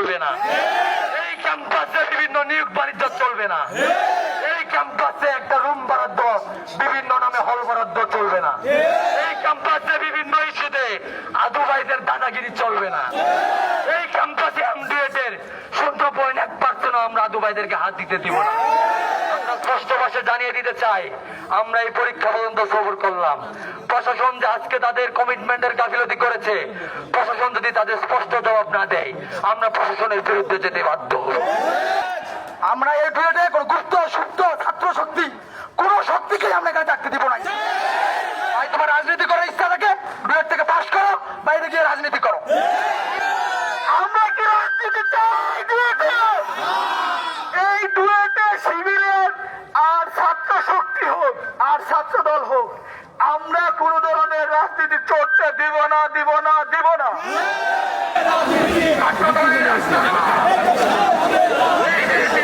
চলবে না, এই ক্যাম্পাসে বিভিন্ন নিয়োগ বাণিজ্য চলবে না, এই ক্যাম্পাসে একটা রুম বরাদ্দ বিভিন্ন নামে হল বরাদ্দ চলবে না, এই ক্যাম্পাসে বিভিন্ন ইস্যুতে আদু ভাইদের দাদাগিরি চলবে না, এই ক্যাম্পাসে এমডিএর 0.1% আমরা আদু ভাইদেরকে হাত দিতে দিব না। আমরা স্পষ্ট ভাষায় জানিয়ে দিতে চাই, আমরা এই পরীক্ষা পর্যন্ত সবর করলাম। প্রশাসন যে আজকে তাদের কমিটমেন্টের গাফিলতি করেছে, প্রশাসন যদি তাদের স্পষ্ট জবাব না দেয়, আমরা প্রশাসনের বিরুদ্ধে যেতে বাধ্য হব। আমরা এই ডুয়েটে কোন গুপ্ত সুপ্ত ছাত্র শক্তি কোন শক্তিকে আমরা এখানে থাকতে দিব না। ভাই তোমার রাজনীতি করার ইচ্ছা থাকে, ডুয়েট থেকে পাশ করো, বাইরে গিয়ে রাজনীতি করো। আমরা কি রাজনীতি চাই ডুয়েটে? এই ডুয়েটে সিভিলের আর ছাত্র শক্তি হোক আর ছাত্র দল হোক, আমরা কোন ধরনের রাজনীতি চলতে দিব না, দিব না, দিব না। রাজনীতি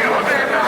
হবে না।